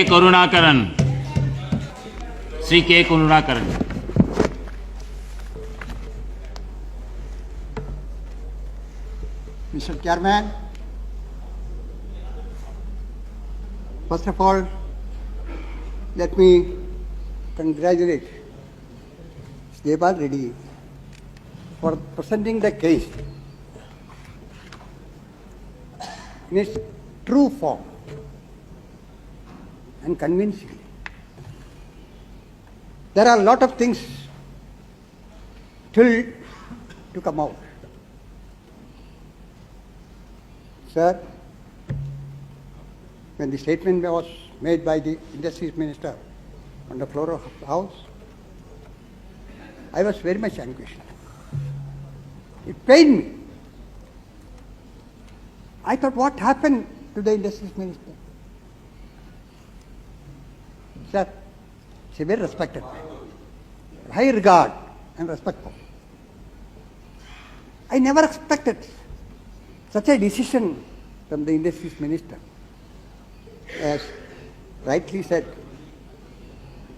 Karunakaran. Shri K. Karunakaran. Mr. Chairman, first of all, let me congratulate Debal Reddy for presenting the case in its true form and convincingly. There are a lot of things still to come out. Sir, when the statement was made by the Industries Minister on the floor of the House, I was very much anguished. It pained me. I thought, what happened to the Industries Minister? Sir, she very respected, high regard and respectful. I never expected such a decision from the Industries Minister. As rightly said,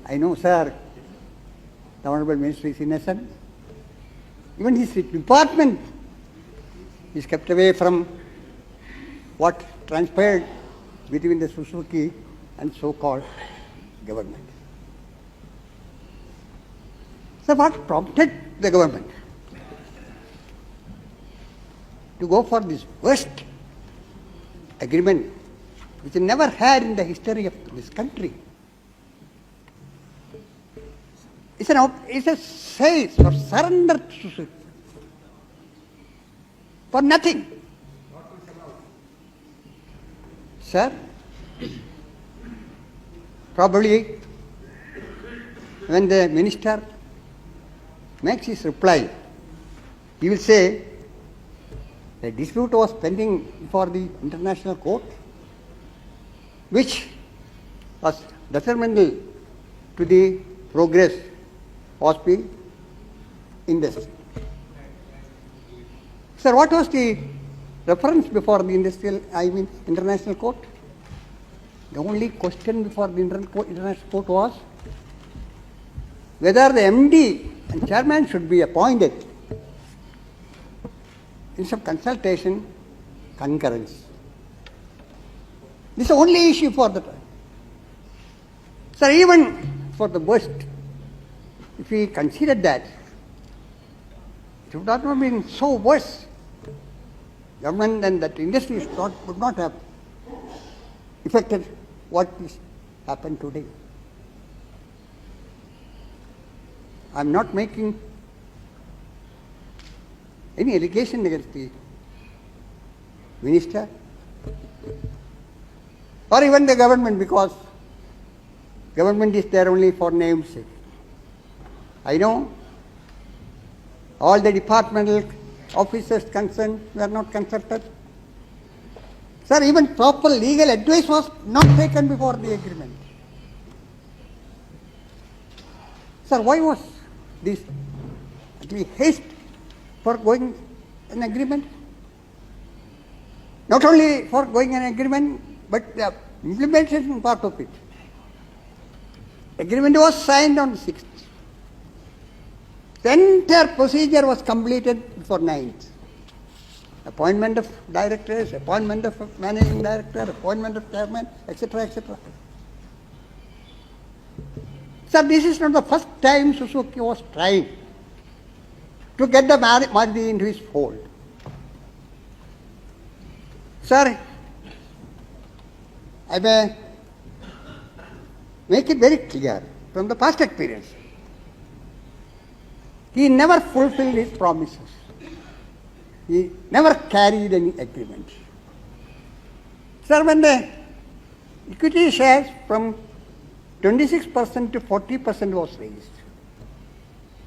I know, sir, the Honourable Minister is innocent. Even his department is kept away from what transpired between the Suzuki and so-called government. So what prompted the government to go for this worst agreement which it never had in the history of this country? It's a sales or surrender to Suzuki for nothing. Sir, probably when the minister makes his reply, he will say the dispute was pending before the international court, which was detrimental to the progress of the industry. Sir, what was the reference before the international court? The only question before the international court was whether the MD and chairman should be appointed instead of consultation, concurrence. This is the only issue for the time. Sir, even for the worst, if we consider that, it would not have been so worse. Government and that industry would not have affected what is happened today. I am not making any allegation against the minister or even the government, because government is there only for namesake. I know all the departmental officers concerned were not consulted. Sir, even proper legal advice was not taken before the agreement. Sir, why was this actually haste for going an agreement? Not only for going an agreement, but the implementation part of it. Agreement was signed on 6th. The entire procedure was completed before 9th. Appointment of directors, appointment of managing director, appointment of chairman, etc., etc. Sir, this is not the first time Suzuki was trying to get the Maruti into his fold. Sir, I may make it very clear from the past experience. He never fulfilled his promises. He never carried any agreement. Sir, when the equity shares from 26% to 40% was raised,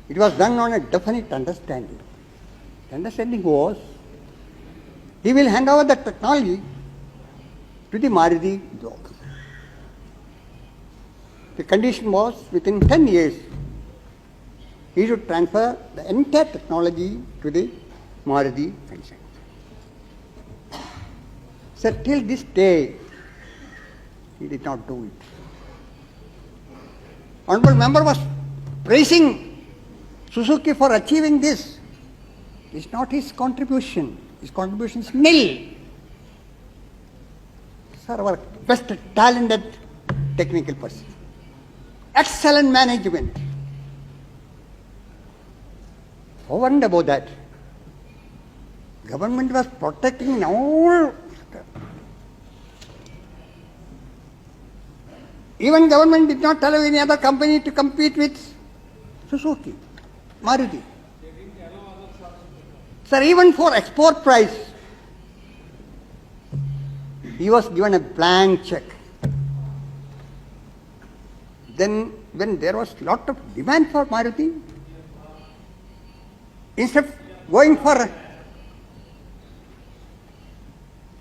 it was done on a definite understanding. The understanding was he will hand over the technology to the Maruti block. The condition was within 10 years he should transfer the entire technology to the Maruti franchise. So till this day, he did not do it. Honourable member was praising Suzuki for achieving this. It's not his contribution. His contribution is nil. Sir, our best talented technical person. Excellent management. Over and above that, government was protecting all. Even government did not allow any other company to compete with Suzuki, Maruti. Sir, even for export price, he was given a blank check. Then when there was lot of demand for Maruti, instead of going for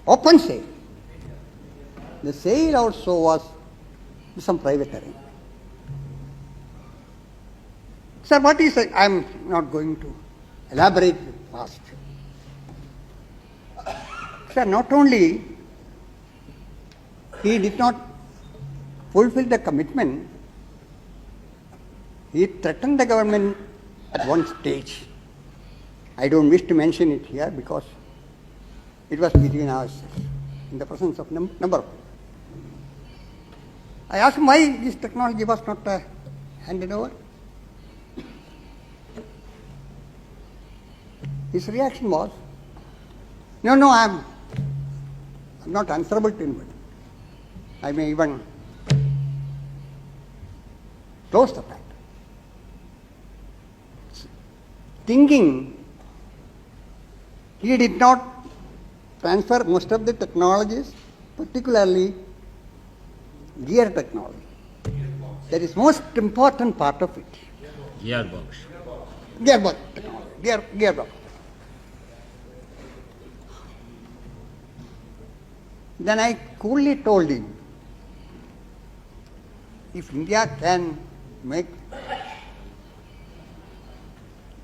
open sale, the sale also was some private arrangement. Sir, what is it? I am not going to elaborate fast. Sir, not only he did not fulfill the commitment, he threatened the government at one stage. I don't wish to mention it here because it was between us in the presence of number of people. I asked him why this technology was not handed over. His reaction was, no, I'm not answerable to anybody. I may even close the fact. Thinking he did not transfer most of the technologies, particularly gear technology. That is most important part of it. Gearbox. Gearbox technology. Gearbox. Then I coolly told him, if India can make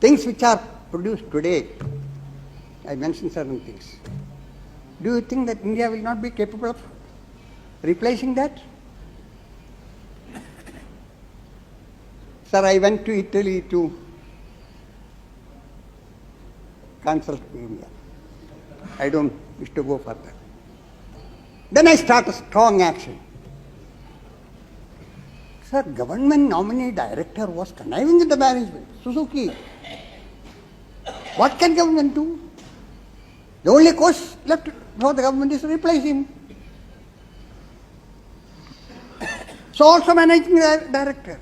things which are produced today, I mentioned certain things. Do you think that India will not be capable of replacing that? Sir, I went to Italy to consult India. I don't wish to go further. Then I start a strong action. Sir, government nominee director was conniving with the management, Suzuki. What can government do? The only course left for the government is to replace him. So also managing director.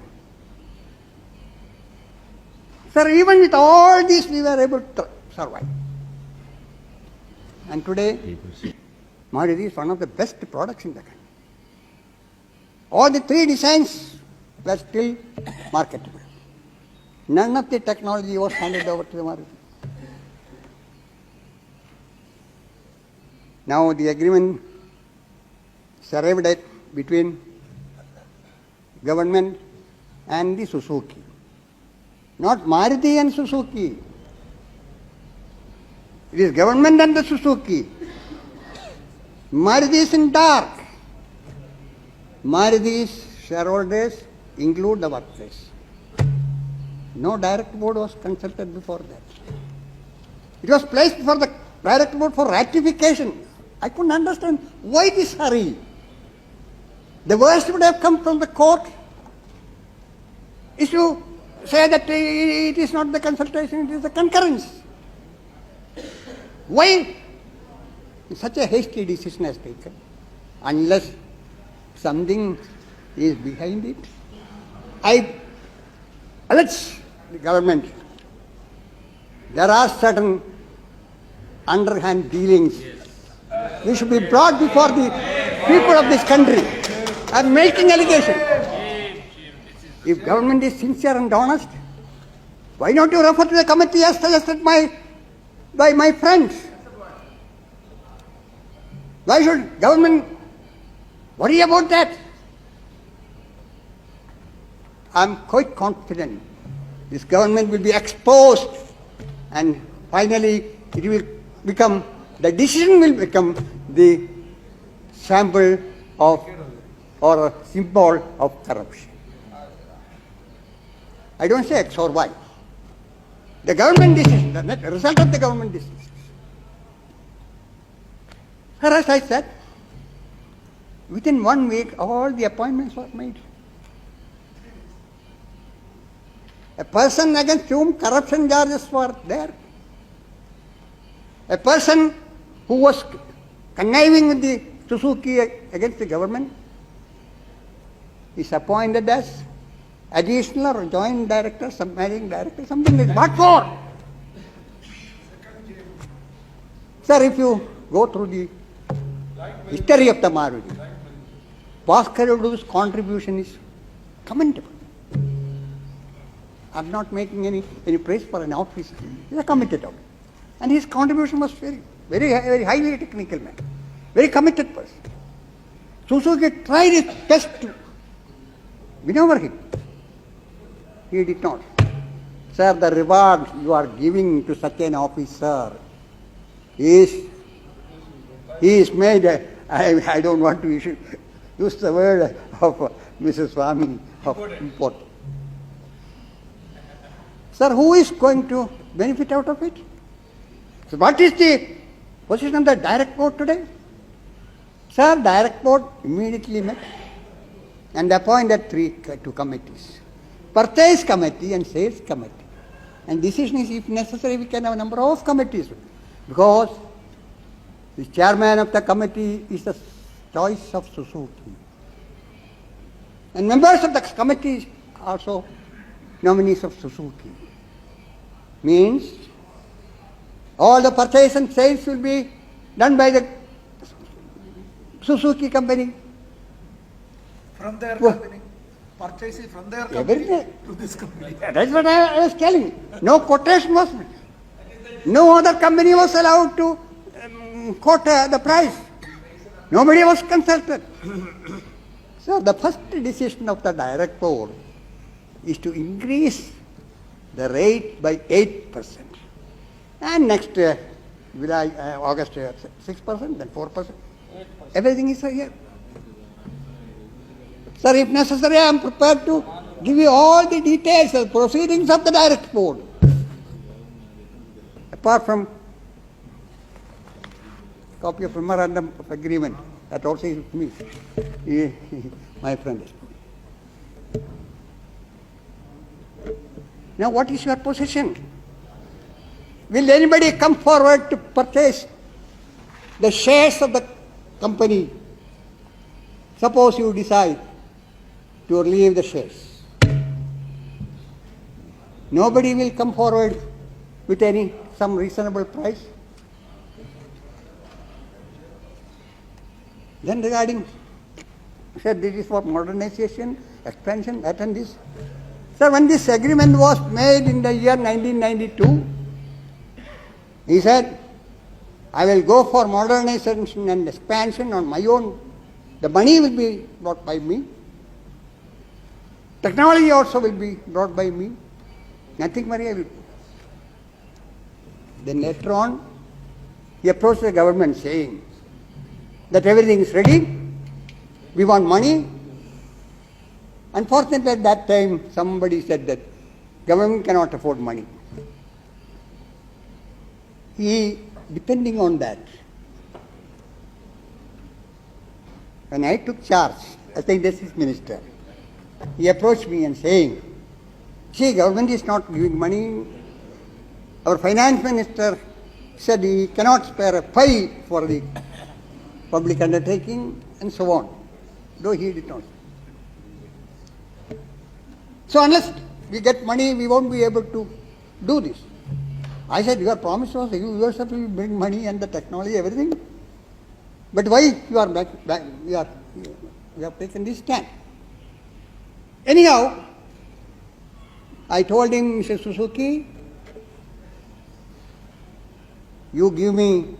Sir, even with all this we were able to survive. And today, Maruti is one of the best products in the country. All the three designs were still marketable. None of the technology was handed over to the Maruti. Now the agreement is arrived at between government and the Suzuki. Not Maruti and Suzuki. It is government and the Suzuki. Maruti is in dark. Maruti's shareholders include the workplace. No direct board was consulted before that. It was placed before the direct board for ratification. I couldn't understand why this hurry. The worst would have come from the court is to say that it is not the consultation, it is the concurrence. Why such a hasty decision has taken? Unless something is behind it. I urge the government, there are certain underhand dealings. We should be brought before the people of this country. I am making allegation. If government is sincere and honest, why not you refer to the committee as suggested by my friends? Why should government worry about that? I am quite confident this government will be exposed and finally it will become, the decision will become the sample of or a symbol of corruption. I don't say X or Y. The government decision, the result of the government decision. As I said, within 1 week, all the appointments were made. A person against whom corruption charges were there. A person who was conniving with the Suzuki against the government is appointed as additional or joint director, managing director, something like that. What for? Sir, if you go through the history of the Marudi, Bhaskarudu's contribution is commendable. I am not making any praise for an officer. He is a committed officer. And his contribution was very highly technical man, very committed person. Suzuki tried his best to win over him. He did not. Sir, the reward you are giving to such an officer is, he is made, I don't want to use the word of Mrs. Swami, of import. Sir, who is going to benefit out of it? So what is the position of the direct board today? Sir, direct board immediately met and appointed two committees. Purchase committee and sales committee. And decision is, if necessary, we can have a number of committees. Because the chairman of the committee is the choice of Suzuki. And members of the committee are also nominees of Suzuki. Means all the purchase and sales will be done by the Suzuki company. From their company. Purchase is from their company to this company. That's what I was telling. No quotation was made. No other company was allowed to quote the price. Nobody was consulted. So the first decision of the direct board is to increase the rate by 8%. And next July, August 6%, then 4%. Everything is here. Sir, if necessary, I am prepared to give you all the details of proceedings of the direct board. Apart from copy of memorandum of agreement, that also is with me. My friend is. Now, what is your position? Will anybody come forward to purchase the shares of the company? Suppose you decide to leave the shares. Nobody will come forward with some reasonable price. Then regarding, said this is for modernization, expansion, that and this. Sir, when this agreement was made in the year 1992, he said, I will go for modernization and expansion on my own. The money will be brought by me. Technology also will be brought by me. Nothing more I will do. Then later on, he approached the government saying that everything is ready, we want money. Unfortunately, at that time, somebody said that government cannot afford money. He, depending on that, when I took charge as the Industries Minister, he approached me and saying, see, government is not giving money. Our Finance Minister said he cannot spare a pie for the public undertaking and so on, though he did not. So unless we get money, we won't be able to do this. I said, your promise was you yourself will bring money and the technology, everything. But why you are you have taken this stand? Anyhow, I told him, Mr. Suzuki, you give me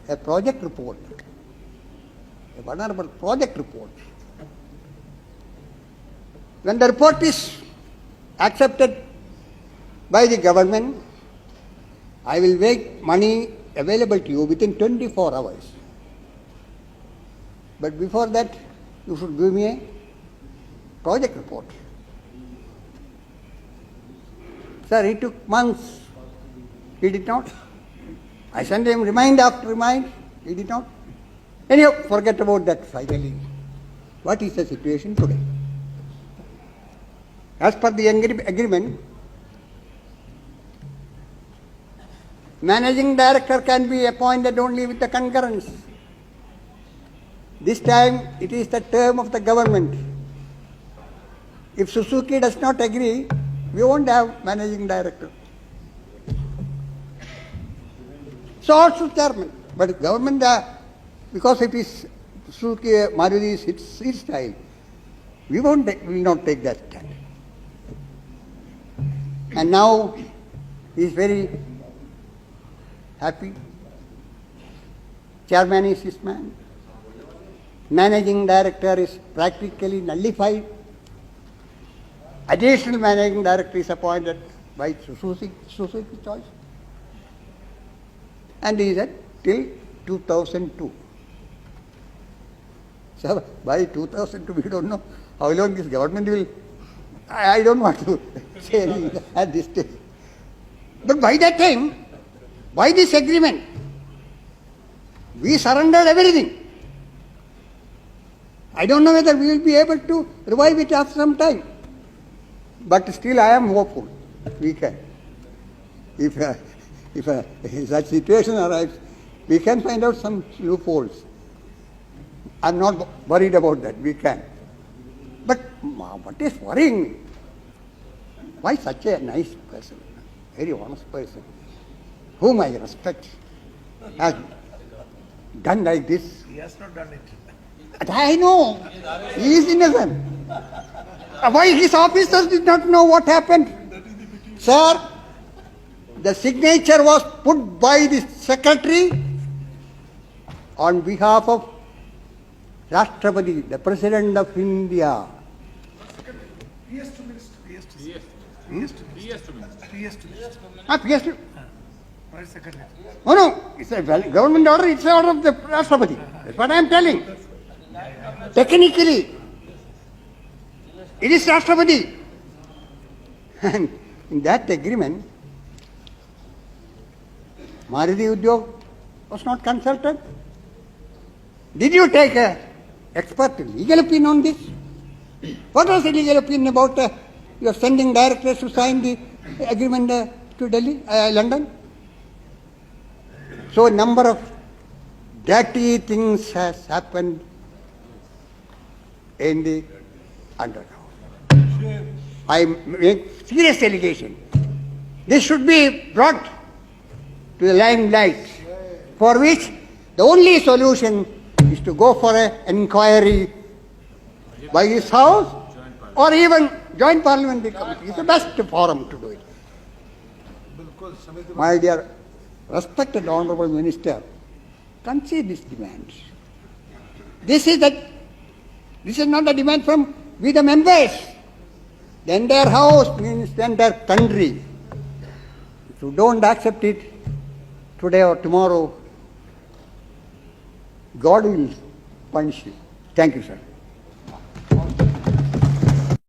a project report, a Honourable project report. When the report is accepted by the government, I will make money available to you within 24 hours. But before that, you should give me a project report. Sir, he took months. He did not. I sent him remind after remind. He did not. Anyhow, forget about that finally. What is the situation today? As per the agreement, managing director can be appointed only with the concurrence. This time it is the term of the government. If Suzuki does not agree, we won't have managing director. So also chairman. But government, because it is Suzuki, Maruti is its style, we will not take that stand. And now he is very happy. Chairman is his man. Managing director is practically nullified. Additional managing director is appointed by Suzuki choice. And he said till 2002. So by 2002 we don't know how long this government will. I don't want to say anything at this stage. But by that time, by this agreement, we surrendered everything. I don't know whether we will be able to revive it after some time. But still I am hopeful. We can. If such situation arrives, we can find out some loopholes. I am not worried about that. We can. But what is worrying me? Why such a nice person, very honest person, whom I respect, has done like this? He has not done it. I know. He is innocent. Why his officers did not know what happened? Sir, the signature was put by the secretary on behalf of Rashtrapati, the President of India. He has to minister. He has to minister. He has to minister. Why is secretary? Oh no, it's a government order, it's an order of the Rashtrapati. That's what I am telling. Technically, it is Rashtrapati. And in that agreement, Maruti Udyog was not consulted. Did you take an expert legal opinion on this? What was the legal opinion about your sending directors to sign the agreement to Delhi, London? So a number of dirty things has happened in the underground. I make serious allegation. This should be brought to the limelight, for which the only solution is to go for an inquiry by his house or even joint parliamentary committee. It's the best forum to do it. My dear respected Honourable Minister, concede these demands. This is not a demand from we the members. The entire house means the entire country. If you don't accept it today or tomorrow, God will punish you. Thank you, sir.